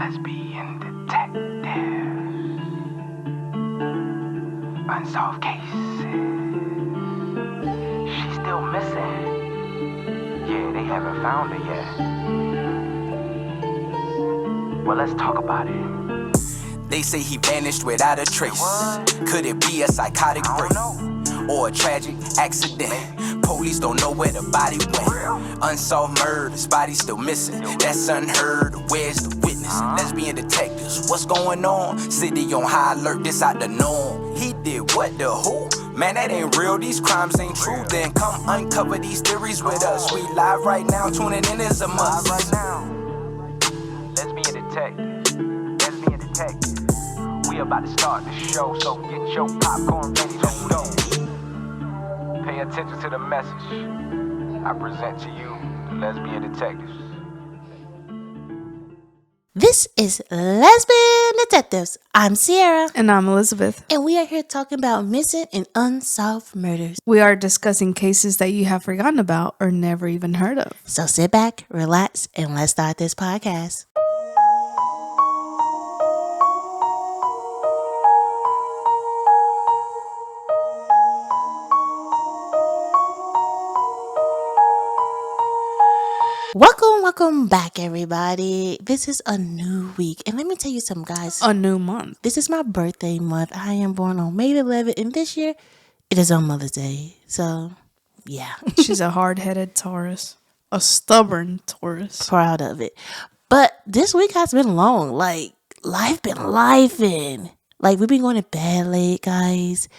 lesbian detectives, unsolved cases. She's still missing. Yeah, they haven't found her yet. Well, let's talk about it. They say he vanished without a trace. Could it be a psychotic break or a tragic accident? Police don't know where the body went. Unsolved murders, body still missing. That's unheard. Where's the witness? Lesbian detectives, what's going on? City on high alert, this out the norm. He did what, the who? Man, that ain't real, these crimes ain't true. Then come uncover these theories with us. We live right now, tuning in is a must. Right now, lesbian detectives, lesbian detectives. We about to start the show, so get your popcorn ready to go. Pay attention to the message I present to you, the lesbian detectives. This is Lesbian Detectives. I'm Sierra. And I'm Elizabeth. And we are here talking about missing and unsolved murders. We are discussing cases that you have forgotten about or never even heard of. So sit back, relax, and let's start this podcast. Welcome back, everybody. This is a new week. And let me tell you something, guys. A new month. This is my birthday month. I am born on May 11th. And this year, it is on Mother's Day. So, yeah. She's a hard-headed Taurus. A stubborn Taurus. Proud of it. But this week has been long. Like, life been lifing. Like, we've been going to bed late, guys.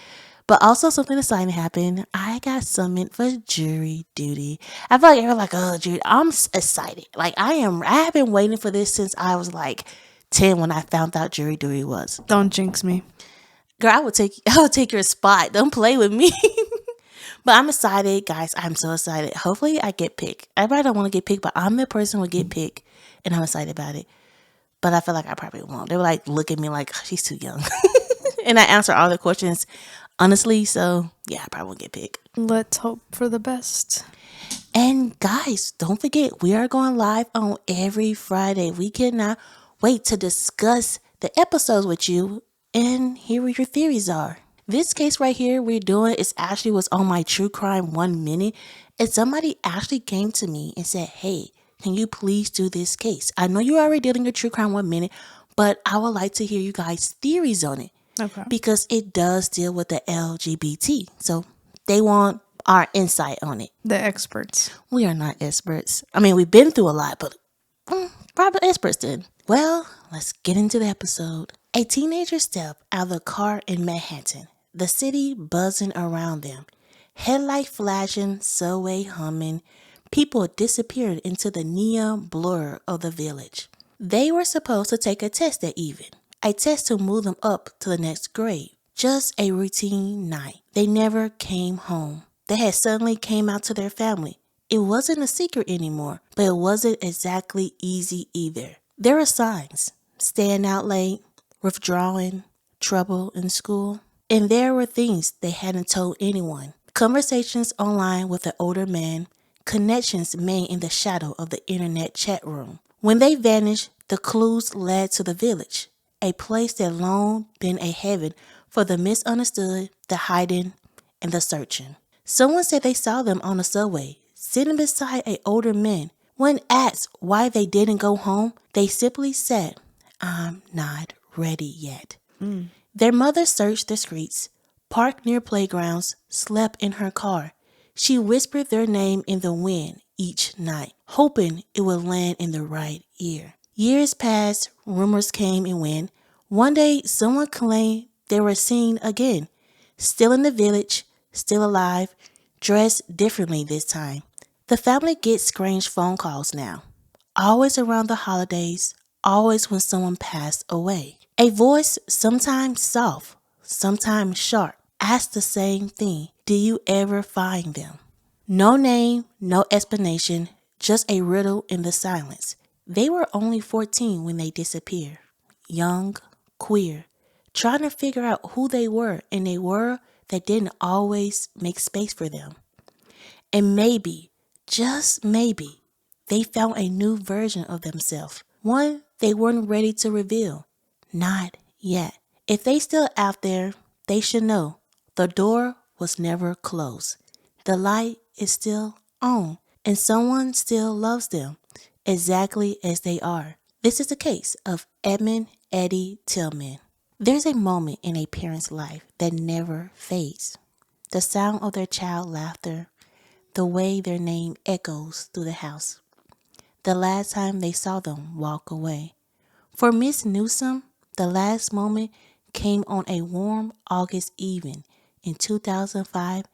But also something exciting happened. I got summoned for jury duty. I feel like everyone's like, oh, jury. I'm excited. Like, I have been waiting for this since I was like 10 when I found out jury duty was. Don't jinx me. Girl, I would take your spot. Don't play with me. But I'm excited, guys. I'm so excited. Hopefully I get picked. Everybody don't want to get picked, but I'm the person who will get picked. And I'm excited about it. But I feel like I probably won't. They were like, look at me like, oh, she's too young. And I answer all the questions honestly, so yeah, I probably won't get picked. Let's hope for the best. And guys, don't forget, we are going live on every Friday. We cannot wait to discuss the episodes with you and hear what your theories are. This case right here we're doing was on my True Crime 1 Minute. And somebody actually came to me and said, hey, can you please do this case? I know you're already doing your True Crime 1 Minute, but I would like to hear you guys' theories on it. Okay. Because it does deal with the LGBT. So they want our insight on it. The experts. We are not experts. I mean, we've been through a lot, but probably experts did. Well, let's get into the episode. A teenager stepped out of the car in Manhattan, the city buzzing around them. Headlight flashing, subway humming. People disappeared into the neon blur of the village. They were supposed to take a test that evening. A test to move them up to the next grade. Just a routine night. They never came home. They had suddenly came out to their family. It wasn't a secret anymore, but it wasn't exactly easy either. There were signs. Staying out late, withdrawing, trouble in school. And there were things they hadn't told anyone. Conversations online with an older man. Connections made in the shadow of the internet chat room. When they vanished, the clues led to the village. A place that long been a heaven for the misunderstood, the hiding, and the searching. Someone said they saw them on the subway, sitting beside an older man. When asked why they didn't go home, they simply said, I'm not ready yet. Their mother searched the streets, parked near playgrounds, slept in her car. She whispered their name in the wind each night, hoping it would land in the right ear. Years passed, rumors came and went. One day, someone claimed they were seen again, still in the village, still alive, dressed differently this time. The family gets strange phone calls now, always around the holidays, always when someone passed away. A voice, sometimes soft, sometimes sharp, asks the same thing. Do you ever find them? No name, no explanation, just a riddle in the silence. They were only 14 when they disappeared. Young, queer, trying to figure out who they were in a world that didn't always make space for them. And maybe, just maybe, they found a new version of themselves. One they weren't ready to reveal. Not yet. If they still out there, they should know the door was never closed. The light is still on, and someone still loves them exactly as they are. This is the case of Edmund Eddie Tillman. There's a moment in a parent's life that never fades. The sound of their child laughter, the way their name echoes through the house. The last time they saw them walk away. For Miss Newsom, the last moment came on a warm August evening in 2005,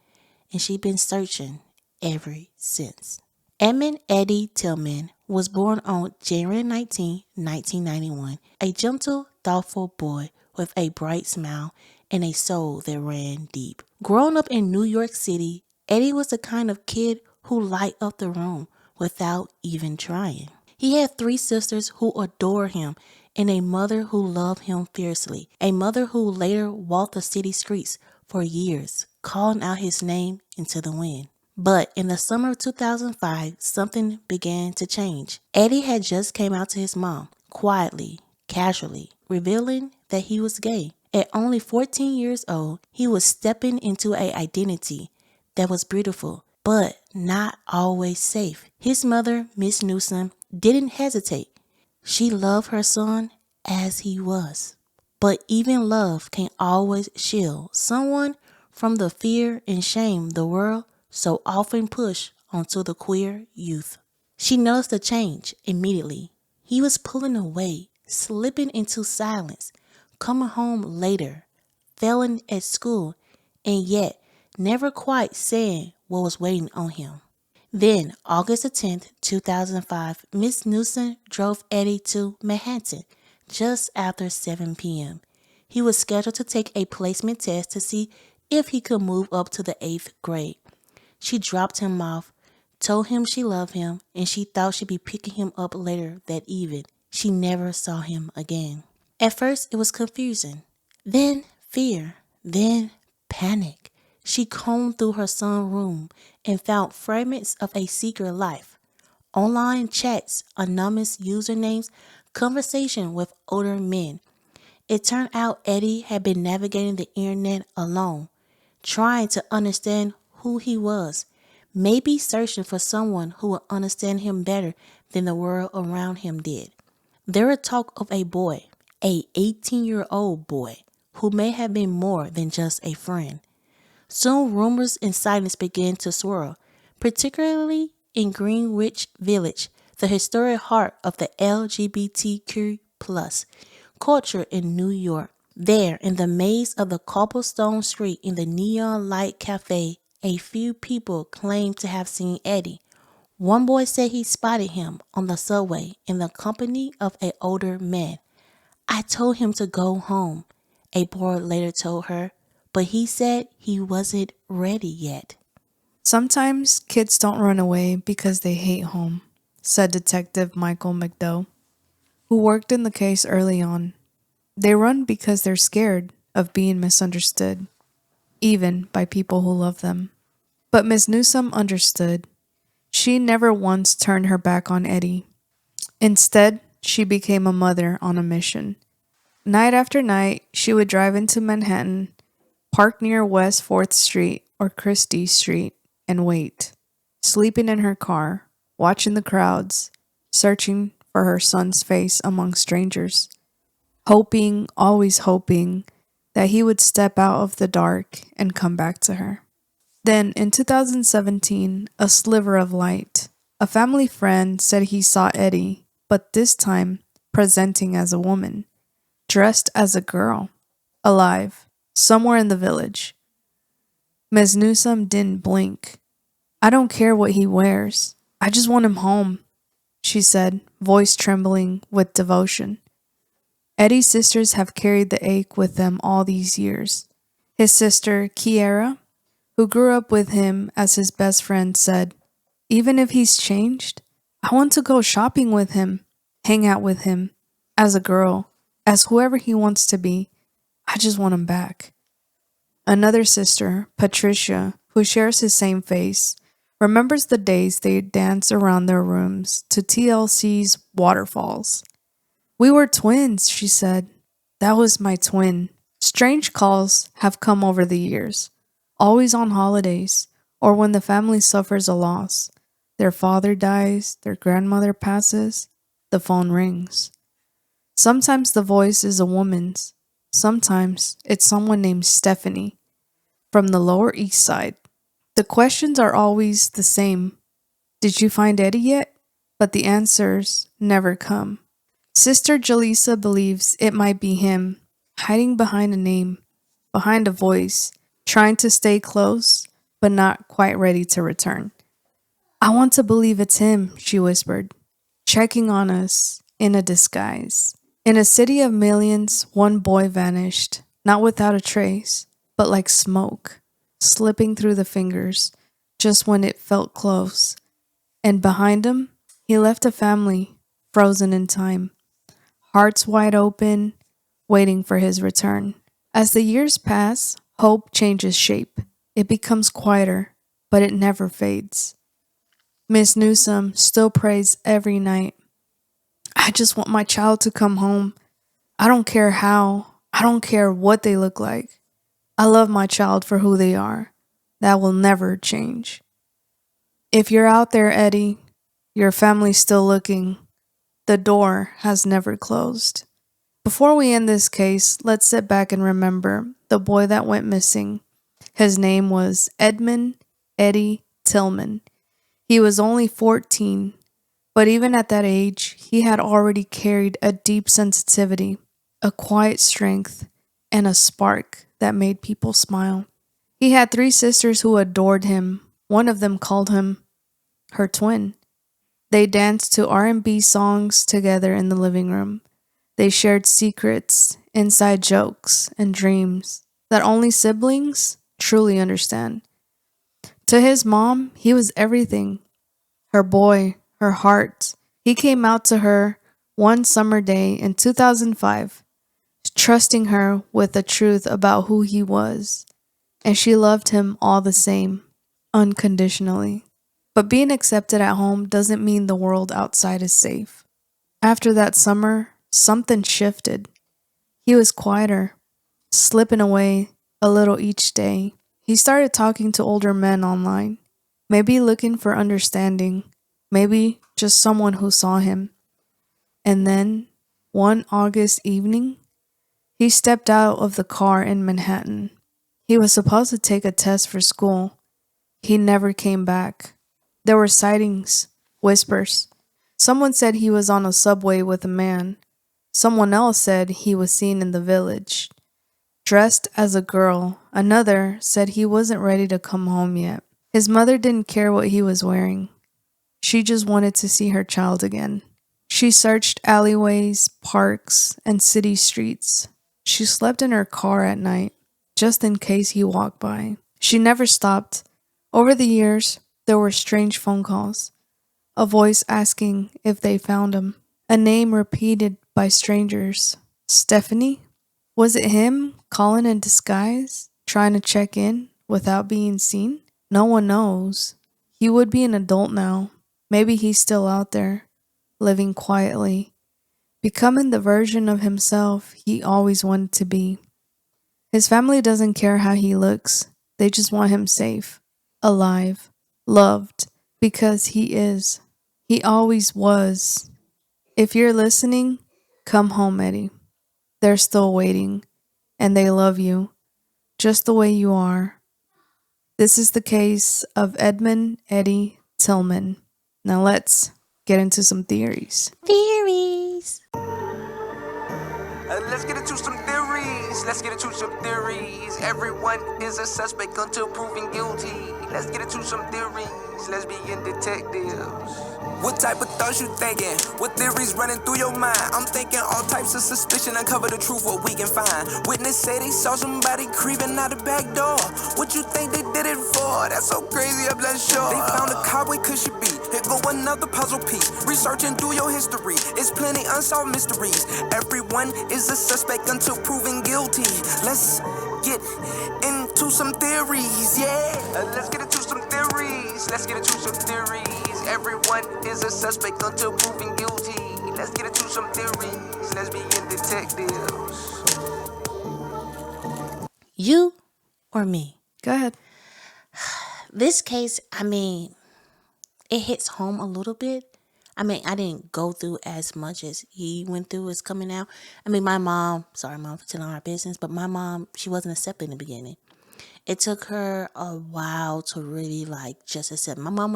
and she'd been searching ever since. Edmund Eddie Tillman was born on January 19, 1991, a gentle, thoughtful boy with a bright smile and a soul that ran deep. Growing up in New York City, Eddie was the kind of kid who light up the room without even trying. He had 3 sisters who adored him and a mother who loved him fiercely, a mother who later walked the city streets for years, calling out his name into the wind. But in the summer of 2005, something began to change. Eddie had just came out to his mom, quietly, casually, revealing that he was gay. At only 14 years old, he was stepping into an identity that was beautiful, but not always safe. His mother, Miss Newsom, didn't hesitate. She loved her son as he was. But even love can't always shield someone from the fear and shame the world so often push onto the queer youth. She noticed the change immediately. He was pulling away, slipping into silence, coming home later, failing at school, and yet never quite saying what was waiting on him. Then, August 10th, 2005, Miss Newsom drove Eddie to Manhattan just after 7 p.m. He was scheduled to take a placement test to see if he could move up to the 8th grade. She dropped him off, told him she loved him, and she thought she'd be picking him up later that evening. She never saw him again. At first, it was confusing, then fear, then panic. She combed through her son's room and found fragments of a secret life. Online chats, anonymous usernames, conversation with older men. It turned out Eddie had been navigating the internet alone, trying to understand who he was, maybe searching for someone who would understand him better than the world around him did. There was talk of a boy, a 18-year-old boy, who may have been more than just a friend. Soon rumors and sightings began to swirl, particularly in Greenwich Village, the historic heart of the LGBTQ plus culture in New York. There, in the maze of the cobblestone street in the neon light cafe, a few people claimed to have seen Eddie. One boy said he spotted him on the subway in the company of an older man. "I told him to go home," a boy later told her, but he said he wasn't ready yet. Sometimes kids don't run away because they hate home, said Detective Michael McDowell, who worked in the case early on. They run because they're scared of being misunderstood, even by people who love them. But Miss Newsom understood. She never once turned her back on Eddie. Instead, she became a mother on a mission. Night after night, she would drive into Manhattan, park near West 4th Street or Christie Street, and wait, sleeping in her car, watching the crowds, searching for her son's face among strangers, hoping, always hoping, that he would step out of the dark and come back to her. Then, in 2017, a sliver of light. A family friend said he saw Eddie, but this time presenting as a woman, dressed as a girl, alive, somewhere in the village. Ms. Newsom didn't blink. "I don't care what he wears. I just want him home," she said, voice trembling with devotion. Eddie's sisters have carried the ache with them all these years. His sister, Kiera, who grew up with him as his best friend, said, "Even if he's changed, I want to go shopping with him, hang out with him, as a girl, as whoever he wants to be. I just want him back." Another sister, Patricia, who shares his same face, remembers the days they danced around their rooms to TLC's Waterfalls. "We were twins," she said. "That was my twin." Strange calls have come over the years, always on holidays or when the family suffers a loss. Their father dies, their grandmother passes, the phone rings. Sometimes the voice is a woman's. Sometimes it's someone named Stephanie from the Lower East Side. The questions are always the same. Did you find Eddie yet? But the answers never come. Sister Jaleesa believes it might be him, hiding behind a name, behind a voice, trying to stay close, but not quite ready to return. "I want to believe it's him," she whispered, checking on us in a disguise. In a city of millions, one boy vanished, not without a trace, but like smoke, slipping through the fingers, just when it felt close. And behind him, he left a family, frozen in time, hearts wide open, waiting for his return. As the years pass, hope changes shape. It becomes quieter, but it never fades. Miss Newsom still prays every night. "I just want my child to come home. I don't care how. I don't care what they look like. I love my child for who they are. That will never change." If you're out there, Eddie, your family's still looking. The door has never closed. Before we end this case, let's sit back and remember the boy that went missing. His name was Edmund Eddie Tillman. He was only 14, but even at that age, he had already carried a deep sensitivity, a quiet strength, and a spark that made people smile. He had 3 sisters who adored him. One of them called him her twin. They danced to R&B songs together in the living room. They shared secrets, inside jokes, and dreams that only siblings truly understand. To his mom, he was everything. Her boy, her heart. He came out to her one summer day in 2005, trusting her with the truth about who he was. And she loved him all the same, unconditionally. But being accepted at home doesn't mean the world outside is safe. After that summer, something shifted. He was quieter, slipping away a little each day. He started talking to older men online, maybe looking for understanding, maybe just someone who saw him. And then, one August evening, he stepped out of the car in Manhattan. He was supposed to take a test for school. He never came back. There were sightings, whispers. Someone said he was on a subway with a man. Someone else said he was seen in the village, dressed as a girl. Another said he wasn't ready to come home yet. His mother didn't care what he was wearing. She just wanted to see her child again. She searched alleyways, parks, and city streets. She slept in her car at night, just in case he walked by. She never stopped. Over the years, there were strange phone calls. A voice asking if they found him. A name repeated by strangers. Stephanie? Was it him calling in disguise, trying to check in without being seen? No one knows. He would be an adult now. Maybe he's still out there, living quietly, becoming the version of himself he always wanted to be. His family doesn't care how he looks. They just want him safe, alive, loved, because he is. He always was. If you're listening, come home, Eddie. They're still waiting, and they love you, just the way you are. This is the case of Edmund Eddie Tillman. Now let's get into some theories. Theories. Let's get into some theories. Let's get into some theories. Everyone is a suspect until proven guilty. Let's get into some theories. Lesbian detectives. What type of thoughts you thinking? What theories running through your mind? I'm thinking all types of suspicion. Uncover the truth, what we can find. Witness say they saw somebody creeping out the back door. What you think they did it for? That's so crazy, I'm not sure. They found a car, where could she be? Here go another puzzle piece. Researching through your history. It's plenty unsolved mysteries. Everyone is a suspect until proven guilty. Let's get into some theories, yeah. Let's get into some theories. Let's get into some theories. Everyone is a suspect until proven guilty. Let's get into some theories. Let's begin detectives. You or me? Go ahead. This case, I mean, it hits home a little bit. I mean, I didn't go through as much as he went through as coming out. I mean, my mom, sorry, mom, for telling our business, but my mom, she wasn't accepted in the beginning. It took her a while to really like just accept. My mom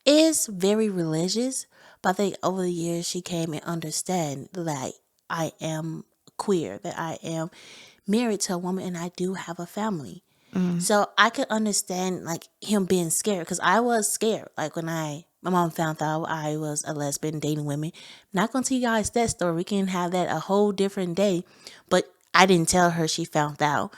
is very religious, but I think over the years she came and understand that I am queer, that I am married to a woman and I do have a family. So I could understand like him being scared because I was scared. Like when my mom found out I was a lesbian dating women. Not gonna tell you guys that story. We can have that a whole different day. But I didn't tell her she found out.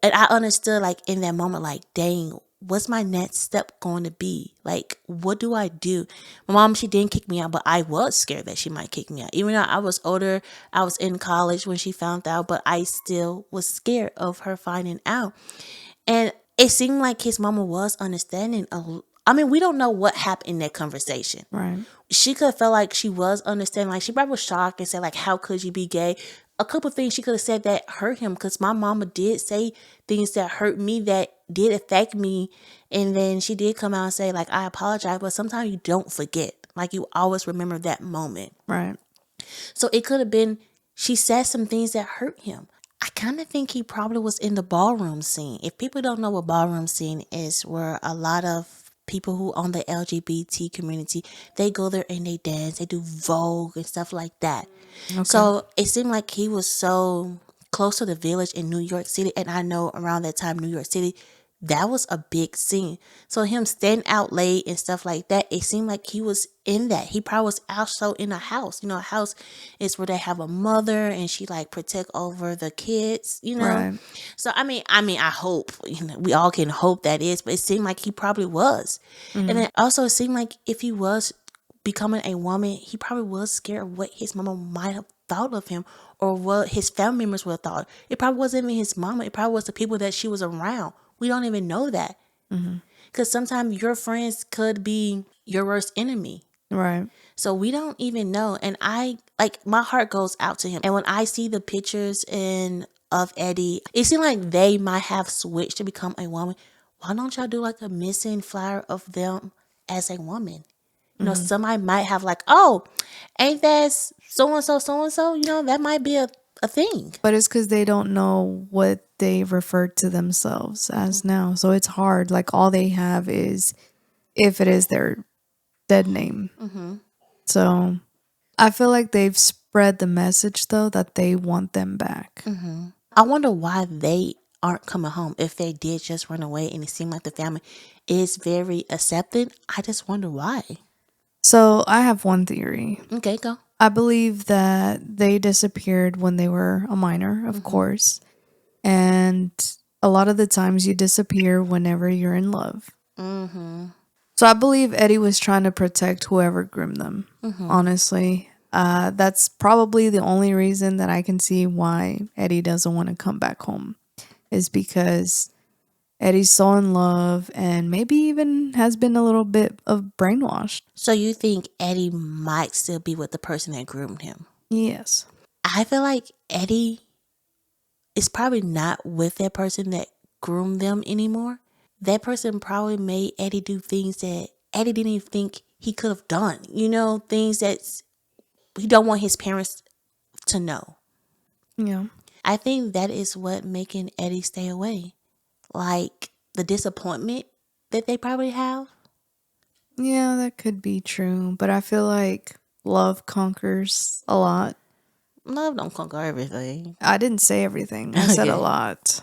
And I understood like in that moment, like, dang, what's my next step going to be? Like, what do I do? My mom, she didn't kick me out, but I was scared that she might kick me out. Even though I was older, I was in college when she found out, but I still was scared of her finding out. And it seemed like his mama was understanding. I mean, we don't know what happened in that conversation. Right. She could have felt like she was understanding. Like she probably was shocked and said, like, how could you be gay? A couple of things she could have said that hurt him because my mama did say things that hurt me that did affect me. And then she did come out and say, like, I apologize. But sometimes you don't forget. Like you always remember that moment. Right. So it could have been she said some things that hurt him. I kind of think he probably was in the ballroom scene. If people don't know what ballroom scene is, where a lot of people who own the LGBT community, they go there and they dance, they do Vogue and stuff like that. Okay. So it seemed like he was so close to the village in New York City. And I know around that time, New York City, that was a big scene. So him staying out late and stuff like that, it seemed like he was in that. He probably was also in a house. You know, a house is where they have a mother and she like protect over the kids, you know. Right. So I mean, I hope, you know, we all can hope that is, but it seemed like he probably was. And then also it seemed like if he was becoming a woman, he probably was scared of what his mama might have thought of him or what his family members would have thought. It probably wasn't even his mama. It probably was the people that she was around. We don't even know that. Because sometimes your friends could be your worst enemy. Right. So we don't even know. And my heart goes out to him. And when I see the pictures of Eddie, it seems like they might have switched to become a woman. Why don't y'all do like a missing flyer of them as a woman? You know, somebody might have like, oh, ain't that so-and-so? You know, that might be a thing. But it's because they don't know what they refer to themselves as now. So it's hard. Like all they have is if it is their dead name. So I feel like they've spread the message though that they want them back. I wonder why they aren't coming home. If they did just run away and it seemed like the family is very accepting, I just wonder why. So I have one theory. Okay, go. I believe that they disappeared when they were a minor, of course. And a lot of the times you disappear whenever you're in love. So I believe Eddie was trying to protect whoever groomed them, honestly. That's probably the only reason that I can see why Eddie doesn't want to come back home is because Eddie's so in love and maybe even has been a little bit of brainwashed. So you think Eddie might still be with the person that groomed him? Yes. I feel like Eddie is probably not with that person that groomed them anymore. That person probably made Eddie do things that Eddie didn't even think he could have done. You know, things that he don't want his parents to know. Yeah. I think that is what making Eddie stay away. Like the disappointment that they probably have. Yeah, that could be true. But I feel like love conquers a lot. Love don't conquer everything. I didn't say everything. I said a Okay. lot.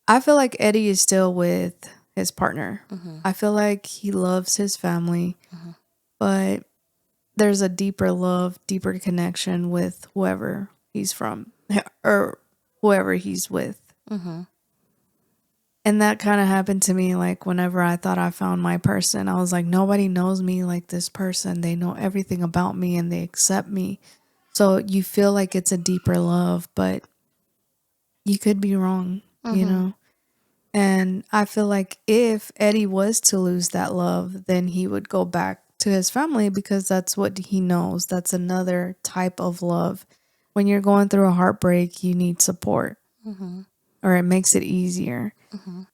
I feel like Eddie is still with his partner. I feel like he loves his family. But there's a deeper love, deeper connection with whoever he's from or whoever he's with. And that kind of happened to me like whenever I thought I found my person. I was like, nobody knows me like this person. They know everything about me and they accept me. So you feel like it's a deeper love, but you could be wrong, you know? And I feel like if Eddie was to lose that love, then he would go back to his family because that's what he knows. That's another type of love. When you're going through a heartbreak, you need support, or it makes it easier.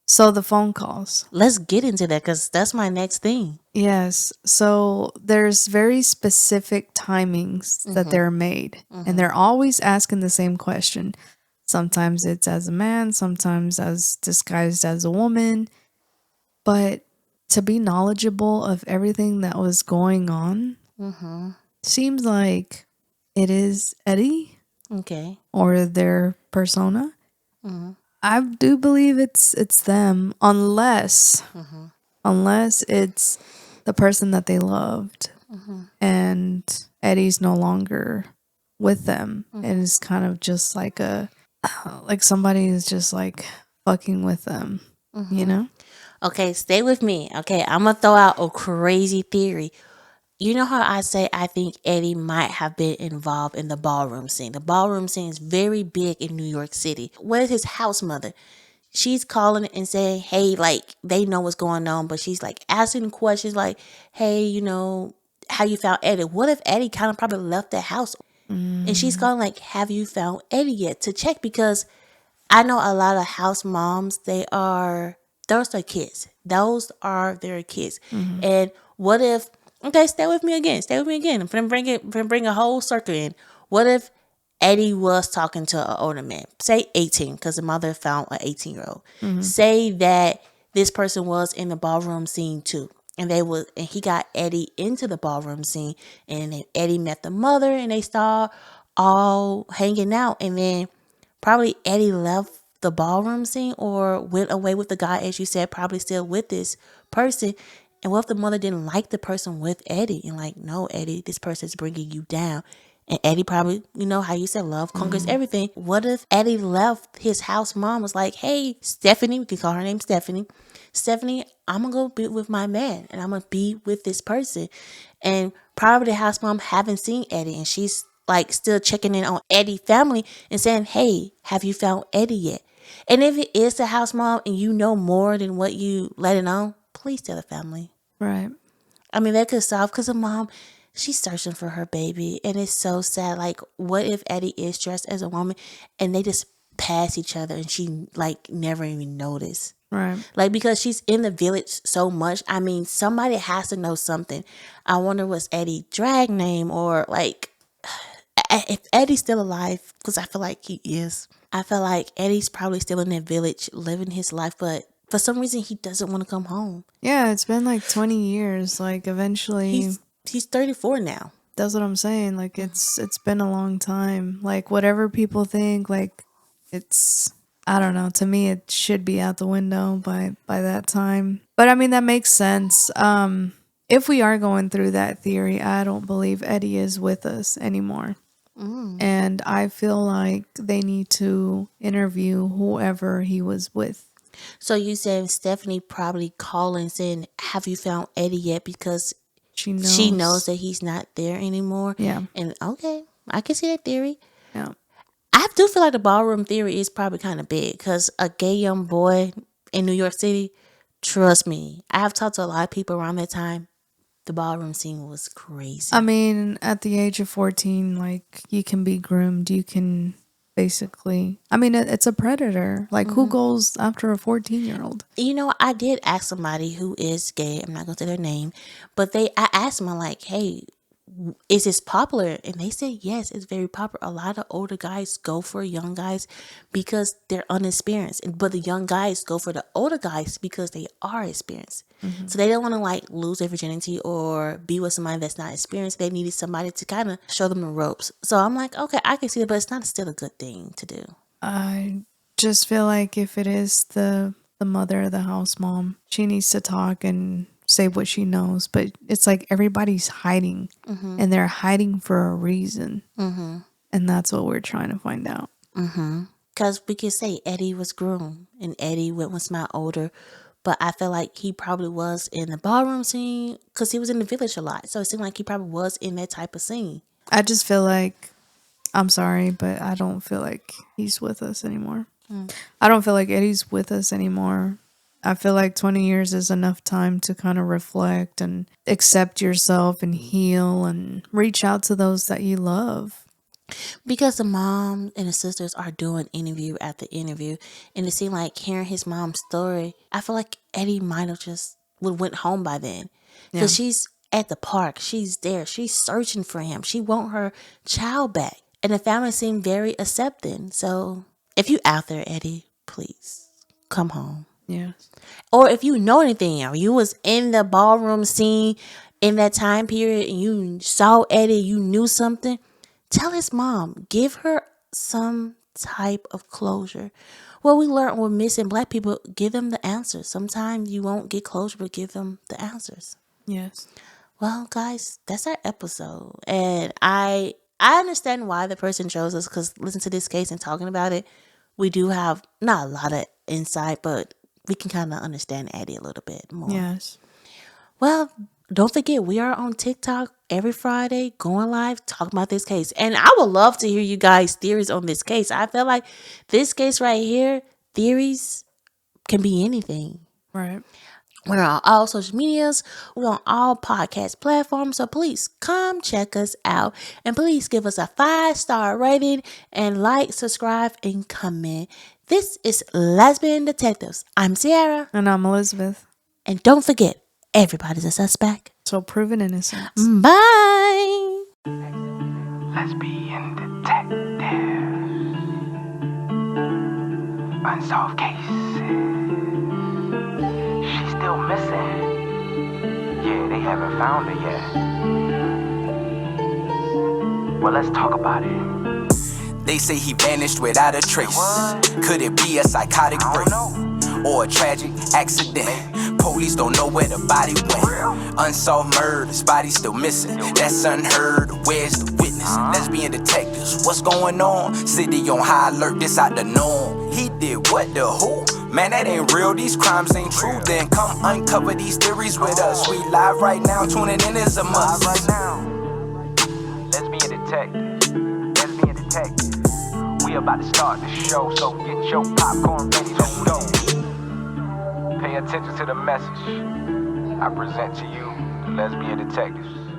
So the phone calls. Let's get into that because that's my next thing. Yes. So there's very specific timings that they're made, and they're always asking the same question. Sometimes it's as a man, sometimes as disguised as a woman. But to be knowledgeable of everything that was going on seems like it is Eddie Okay. or their persona. I do believe it's them, unless it's the person that they loved and Eddie's no longer with them and it's kind of just like like somebody is just like fucking with them, you know? Okay, stay with me. Okay, I'm going to throw out a crazy theory. You know how I say I think Eddie might have been involved in the ballroom scene? The ballroom scene is very big in New York City. What is his house mother? She's calling and saying, hey, like, they know what's going on, but she's like asking questions like, hey, you know, how you found Eddie? What if Eddie kind of probably left the house? And she's calling like, have you found Eddie yet? To check, because I know a lot of house moms, those are kids. Those are their kids. And what if, okay, stay with me again. I'm gonna bring a whole circle in. What if Eddie was talking to an older man, say 18, because the mother found an 18-year-old. Say that this person was in the ballroom scene too. And he got Eddie into the ballroom scene, and then Eddie met the mother, and they started all hanging out, and then probably Eddie left the ballroom scene or went away with the guy, as you said, probably still with this person. And what if the mother didn't like the person with Eddie and like, no, Eddie, this person's bringing you down. And Eddie probably, you know how you said love conquers everything. What if Eddie left his house mom was like, hey, Stephanie, we can call her name Stephanie. Stephanie, I'm going to go be with my man and I'm going to be with this person. And probably the house mom haven't seen Eddie and she's like still checking in on Eddie's family and saying, hey, have you found Eddie yet? And if it is the house mom and you know more than what you let it on, please tell the family. Right. I mean, that could solve, because the mom, she's searching for her baby. And it's so sad. Like, what if Eddie is dressed as a woman and they just pass each other and she like never even noticed? Right. Like, because she's in the village so much. I mean, somebody has to know something. I wonder what's Eddie's drag name, or like, if Eddie's still alive, because I feel like he is. I feel like Eddie's probably still in that village living his life, but for some reason he doesn't want to come home. Yeah, it's been like 20 years. Like eventually he's 34 now. That's what I'm saying. Like it's been a long time. Like whatever people think, like it's, I don't know, to me it should be out the window by that time. But I mean that makes sense. If we are going through that theory, I don't believe Eddie is with us anymore. And I feel like they need to interview whoever he was with. So you said Stephanie probably calling saying, have you found Eddie yet? Because she knows that he's not there anymore. Yeah. And okay, I can see that theory. Yeah. I do feel like the ballroom theory is probably kind of big, because a gay young boy in New York City, trust me, I have talked to a lot of people around that time. The ballroom scene was crazy. I mean, at the age of 14, like, you can be groomed. You can basically, I mean, it's a predator. Like, who goes after a 14-year-old? You know, I did ask somebody who is gay. I'm not going to say their name. But I asked them, like, hey, is this popular? And they said, yes, it's very popular. A lot of older guys go for young guys because they're unexperienced. But the young guys go for the older guys because they are experienced. So they don't want to like lose their virginity or be with somebody that's not experienced. They needed somebody to kind of show them the ropes. So I'm like, okay, I can see it, but it's not still a good thing to do. I just feel like if it is the mother of the house mom, she needs to talk and say what she knows. But it's like everybody's hiding and they're hiding for a reason. And that's what we're trying to find out. Because we could say Eddie was groomed and Eddie went with somebody older. But I feel like he probably was in the ballroom scene because he was in the village a lot. So it seemed like he probably was in that type of scene. I just feel like, I'm sorry, but I don't feel like he's with us anymore. I don't feel like Eddie's with us anymore. I feel like 20 years is enough time to kind of reflect and accept yourself and heal and reach out to those that you love. Because the mom and the sisters are doing interview after interview, and it seemed like hearing his mom's story, I feel like Eddie might have just went home by then. Because she's at the park, she's there, she's searching for him, she want her child back, and the family seemed very accepting. So if you out there, Eddie, please come home. Yes. Or if you know anything, or you was in the ballroom scene in that time period and you saw Eddie, you knew something, tell his mom, give her some type of closure. Well, we learned with missing black people, give them the answers. Sometimes you won't get closure, but give them the answers. Yes. Well, guys, that's our episode. And I understand why the person chose us, because listen to this case and talking about it, we do have not a lot of insight, but we can kind of understand Eddie a little bit more. Yes. Well, don't forget, we are on TikTok every Friday, going live, talking about this case. And I would love to hear you guys' theories on this case. I feel like this case right here, theories can be anything. Right. We're on all social medias. We're on all podcast platforms. So please come check us out. And please give us a 5-star rating and like, subscribe, and comment. This is Lesbian Detectives. I'm Sierra. And I'm Elizabeth. And don't forget, everybody's a suspect. So proven innocence. Bye. Lesbian detectives. Unsolved cases. She's still missing. Yeah, they haven't found her yet. Well, let's talk about it. They say he vanished without a trace. Could it be a psychotic break or a tragic accident? Police don't know where the body went. Unsolved murders, body still missing. That's unheard. Where's the witness? Lesbian detectives, what's going on? City on high alert, this out the norm. He did what, the who? Man, that ain't real, these crimes ain't true. Then come uncover these theories with us. We live right now, tuning in is a must. Right now, lesbian detective, lesbian detective. We about to start the show, so get your popcorn ready, let's go. Pay attention to the message I present to you, the lesbian detectives.